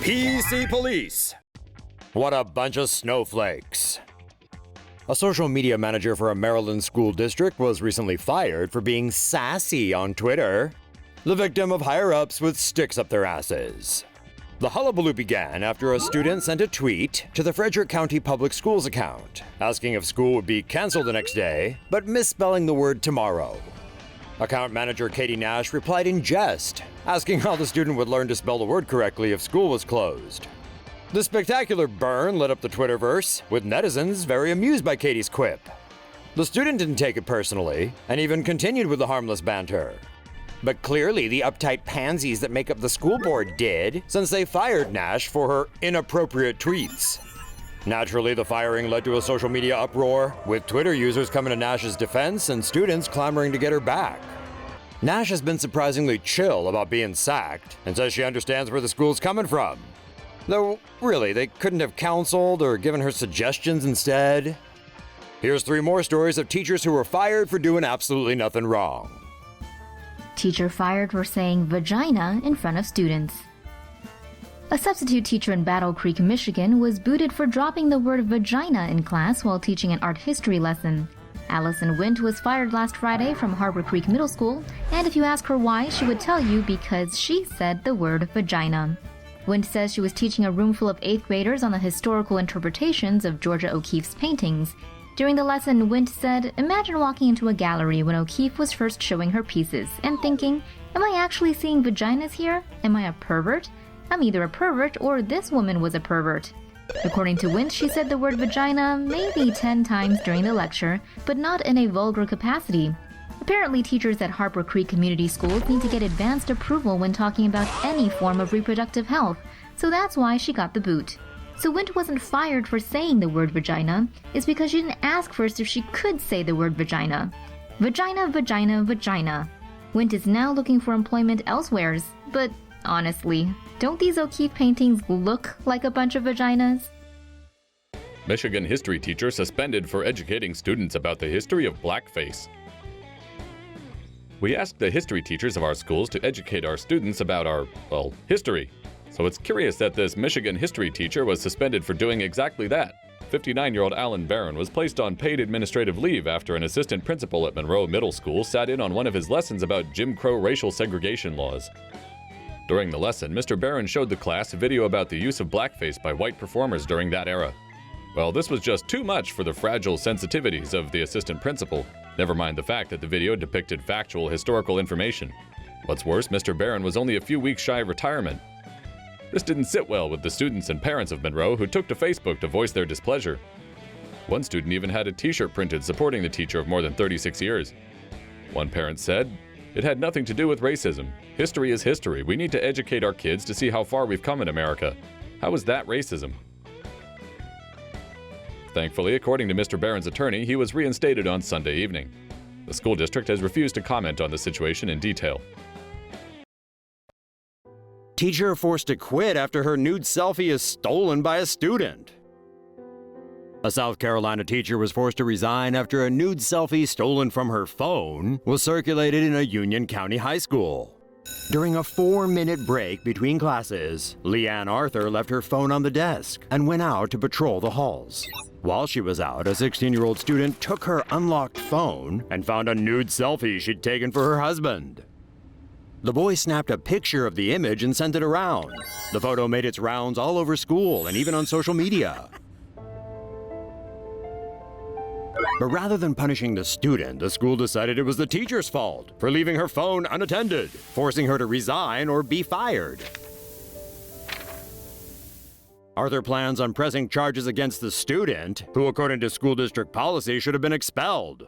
PC police. What a bunch of snowflakes. A social media manager for a Maryland school district was recently fired for being sassy on Twitter, the victim of higher-ups with sticks up their asses. The hullabaloo began after a student sent a tweet to the Frederick County Public Schools account, asking if school would be canceled the next day, but misspelling the word tomorrow. Account manager Katie Nash replied in jest, asking how the student would learn to spell the word correctly if school was closed. The spectacular burn lit up the Twitterverse, with netizens very amused by Katie's quip. The student didn't take it personally, and even continued with the harmless banter. But clearly the uptight pansies that make up the school board did, since they fired Nash for her inappropriate tweets. Naturally, the firing led to a social media uproar, with Twitter users coming to Nash's defense and students clamoring to get her back. Nash has been surprisingly chill about being sacked, and says she understands where the school's coming from. Though, really, they couldn't have counseled or given her suggestions instead. Here's 3 more stories of teachers who were fired for doing absolutely nothing wrong. Teacher fired for saying vagina in front of students. A substitute teacher in Battle Creek, Michigan was booted for dropping the word vagina in class while teaching an art history lesson. Allison Wint was fired last Friday from Harbor Creek Middle School, and if you ask her why, she would tell you because she said the word vagina. Wint says she was teaching a room full of 8th graders on the historical interpretations of Georgia O'Keeffe's paintings. During the lesson, Wint said, "Imagine walking into a gallery when O'Keeffe was first showing her pieces and thinking, am I actually seeing vaginas here? Am I a pervert? I'm either a pervert or this woman was a pervert." According to Wint, she said the word vagina maybe 10 times during the lecture, but not in a vulgar capacity. Apparently, teachers at Harbor Creek Community Schools need to get advanced approval when talking about any form of reproductive health, so that's why she got the boot. So Wint wasn't fired for saying the word vagina, it's because she didn't ask first if she could say the word vagina. Vagina, vagina, vagina. Wint is now looking for employment elsewheres, but honestly, don't these O'Keeffe paintings look like a bunch of vaginas? Michigan history teacher suspended for educating students about the history of blackface. We asked the history teachers of our schools to educate our students about our, history. So it's curious that this Michigan history teacher was suspended for doing exactly that. 59-year-old Alan Barron was placed on paid administrative leave after an assistant principal at Monroe Middle School sat in on one of his lessons about Jim Crow racial segregation laws. During the lesson, Mr. Barron showed the class a video about the use of blackface by white performers during that era. Well, this was just too much for the fragile sensitivities of the assistant principal, never mind the fact that the video depicted factual historical information. What's worse, Mr. Barron was only a few weeks shy of retirement. This didn't sit well with the students and parents of Monroe, who took to Facebook to voice their displeasure. One student even had a t-shirt printed supporting the teacher of more than 36 years. One parent said, "It had nothing to do with racism. History is history. We need to educate our kids to see how far we've come in America. How is that racism?" Thankfully, according to Mr. Barron's attorney, he was reinstated on Sunday evening. The school district has refused to comment on the situation in detail. Teacher forced to quit after her nude selfie is stolen by a student. A South Carolina teacher was forced to resign after a nude selfie stolen from her phone was circulated in a Union County high school. During a 4-minute break between classes, Leanne Arthur left her phone on the desk and went out to patrol the halls. While she was out, a 16-year-old student took her unlocked phone and found a nude selfie she'd taken for her husband. The boy snapped a picture of the image and sent it around. The photo made its rounds all over school and even on social media. But rather than punishing the student, the school decided it was the teacher's fault for leaving her phone unattended, forcing her to resign or be fired. Arthur plans on pressing charges against the student, who according to school district policy should have been expelled.